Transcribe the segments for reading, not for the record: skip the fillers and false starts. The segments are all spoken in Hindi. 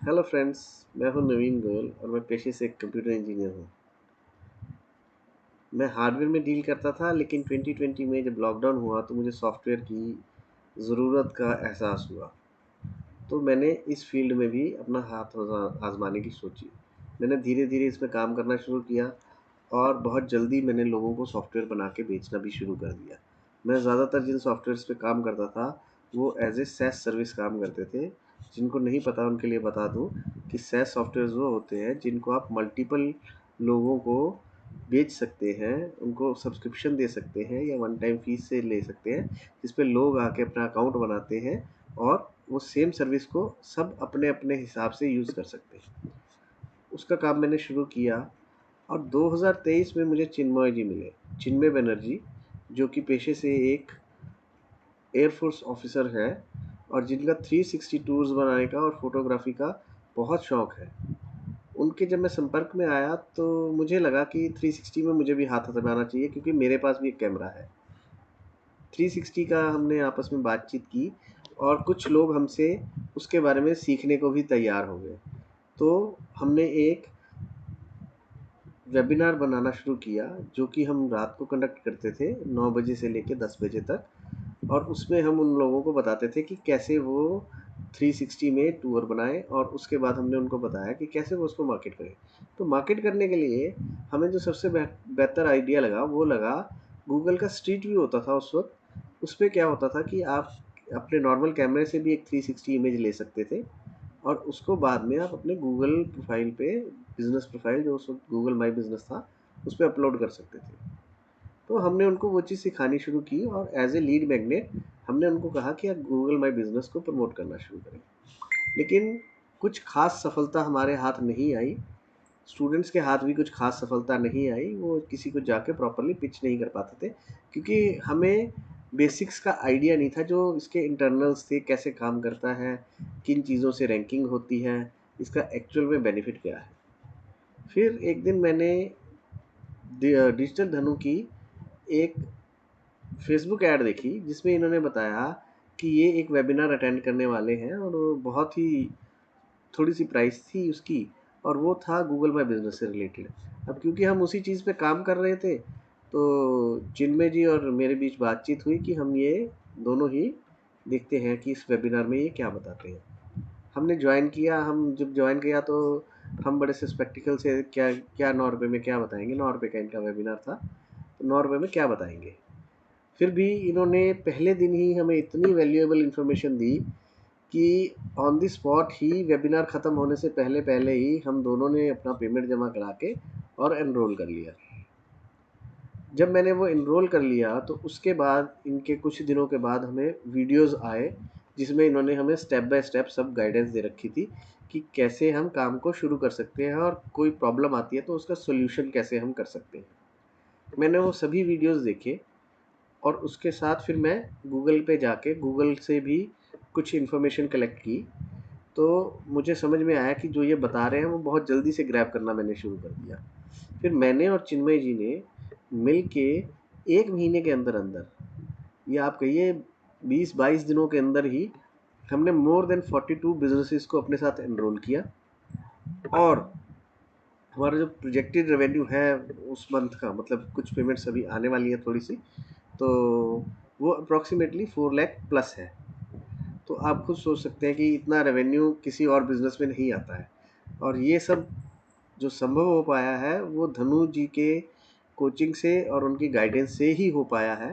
Hello friends. मैं हूं नवीन गोयल और मैं पेशे से एक कंप्यूटर इंजीनियर हूं। मैं हार्डवेयर में डील करता था, लेकिन 2020 में जब लॉकडाउन हुआ तो मुझे सॉफ्टवेयर की ज़रूरत का एहसास हुआ। तो मैंने इस फील्ड में भी अपना हाथ आजमाने की सोची। मैंने धीरे धीरे इसमें काम करना शुरू किया और बहुत जल्दी मैंने लोगों को सॉफ्टवेयर बना के बेचना भी शुरू कर दिया। मैं ज़्यादातर जिन सॉफ्टवेयर्स पे काम करता था वो एज ए सैस सर्विस काम करते थे। जिनको नहीं पता उनके लिए बता दूं कि सैस सॉफ्टवेयर्स वो होते हैं जिनको आप मल्टीपल लोगों को बेच सकते हैं, उनको सब्सक्रिप्शन दे सकते हैं या वन टाइम फीस से ले सकते हैं, जिस पे लोग आके अपना अकाउंट बनाते हैं और वो सेम सर्विस को सब अपने अपने हिसाब से यूज़ कर सकते हैं। उसका काम मैंने शुरू किया और 2023 में मुझे चिन्मय जी मिले, चिन्मय बनर्जी, जो कि पेशे से एक एयरफोर्स ऑफिसर है और जिनका 360 टूर्स बनाने का और फोटोग्राफी का बहुत शौक है। उनके जब मैं संपर्क में आया तो मुझे लगा कि 360 में मुझे भी हाथ आजमाना चाहिए, क्योंकि मेरे पास भी एक कैमरा है। 360 का हमने आपस में बातचीत की और कुछ लोग हमसे उसके बारे में सीखने को भी तैयार हो गए। तो हमने एक वेबिनार बनाना शुरू किया, जो कि हम रात को कंडक्ट करते थे 9 बजे से लेके 10 बजे तक। और उसमें हम उन लोगों को बताते थे कि कैसे वो 360 में टूर बनाएं, और उसके बाद हमने उनको बताया कि कैसे वो उसको मार्केट करें। तो मार्केट करने के लिए हमें जो सबसे बेहतर आइडिया लगा वो लगा गूगल का स्ट्रीट व्यू होता था उस वक्त। उस पर क्या होता था कि आप अपने नॉर्मल कैमरे से भी एक 360 इमेज ले सकते थे और उसको बाद में आप अपने गूगल प्रोफाइल पे, बिजनेस प्रोफाइल जो उस वक्त गूगल माई बिजनेस था, उस पर अपलोड कर सकते थे। तो हमने उनको वो चीज़ सिखानी शुरू की और एज ए लीड मैग्नेट हमने उनको कहा कि आप गूगल माई बिजनेस को प्रमोट करना शुरू करें। लेकिन कुछ खास सफलता हमारे हाथ नहीं आई। स्टूडेंट्स के हाथ भी कुछ खास सफलता नहीं आई। वो किसी को जाके प्रॉपरली पिच नहीं कर पाते थे, क्योंकि हमें बेसिक्स का आइडिया नहीं था। जो इसके इंटरनल्स थे, कैसे काम करता है, किन चीज़ों से रैंकिंग होती है, इसका एक्चुअल में बेनिफिट क्या है। फिर एक दिन मैंने डिजिटल धनु की एक फेसबुक ऐड देखी, जिसमें इन्होंने बताया कि ये एक वेबिनार अटेंड करने वाले हैं और वो बहुत ही थोड़ी सी प्राइस थी उसकी, और वो था गूगल माई बिजनेस से रिलेटेड। अब क्योंकि हम उसी चीज़ पे काम कर रहे थे, तो चिन्मय जी और मेरे बीच बातचीत हुई कि हम ये दोनों ही देखते हैं कि इस वेबिनार में ये क्या बताते हैं। हमने ज्वाइन किया। हम जब ज्वाइन किया तो हम बड़े से स्पेक्टिकल से, क्या क्या 9 रुपये में क्या बताएंगे, 9 रुपये का इनका वेबिनार था, तो 9 रुपये में क्या बताएंगे। फिर भी इन्होंने पहले दिन ही हमें इतनी वैल्यूएबल इन्फॉर्मेशन दी कि on the spot he, webinar ख़त्म होने से पहले पहले ही हम दोनों ने अपना पेमेंट जमा करा के और एनरोल कर लिया। जब मैंने वो एनरोल कर लिया तो उसके बाद, इनके कुछ दिनों के बाद, हमें वीडियोस आए जिसमें इन्होंने हमें स्टेप बाय स्टेप सब गाइडेंस दे रखी थी कि कैसे हम काम को शुरू कर सकते हैं और कोई प्रॉब्लम आती है तो उसका सोल्यूशन कैसे हम कर सकते हैं। मैंने वो सभी वीडियोस देखे और उसके साथ फिर मैं गूगल पे जाके गूगल से भी कुछ इन्फॉर्मेशन कलेक्ट की। तो मुझे समझ में आया कि जो ये बता रहे हैं वो बहुत जल्दी से ग्रैब करना मैंने शुरू कर दिया। फिर मैंने और चिन्मय जी ने मिल के 1 महीने के अंदर अंदर, या आप कहिए 20-22 दिनों के अंदर ही, हमने मोर देन 42 बिजनेसेस को अपने साथ एनरोल किया। और हमारा जो प्रोजेक्टेड रेवेन्यू है उस मंथ का, मतलब कुछ पेमेंट्स अभी आने वाली है थोड़ी सी, तो वो अप्रॉक्सीमेटली 4 लाख प्लस है। तो आप खुद सोच सकते हैं कि इतना रेवेन्यू किसी और बिजनेस में नहीं आता है। और ये सब जो संभव हो पाया है वो धनु जी के कोचिंग से और उनकी गाइडेंस से ही हो पाया है।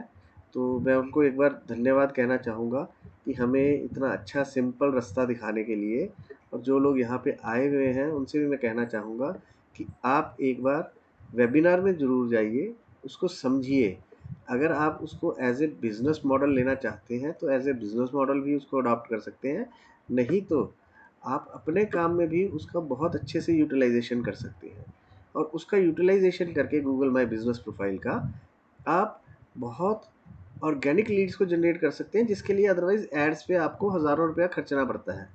तो मैं उनको एक बार धन्यवाद कहना चाहूँगा कि हमें इतना अच्छा सिंपल रास्ता दिखाने के लिए। और जो लोग यहाँ पे आए हुए हैं उनसे भी मैं कहना चाहूँगा कि आप एक बार वेबिनार में ज़रूर जाइए, उसको समझिए। अगर आप उसको एज ए बिज़नेस मॉडल लेना चाहते हैं तो एज ए बिज़नेस मॉडल भी उसको अडॉप्ट कर सकते हैं, नहीं तो आप अपने काम में भी उसका बहुत अच्छे से यूटिलाइजेशन कर सकते हैं। और उसका यूटिलाइजेशन करके गूगल माई बिजनेस प्रोफाइल का आप बहुत ऑर्गेनिक लीड्स को जनरेट कर सकते हैं, जिसके लिए अदरवाइज एड्स पे आपको हज़ारों रुपया खर्चना पड़ता है।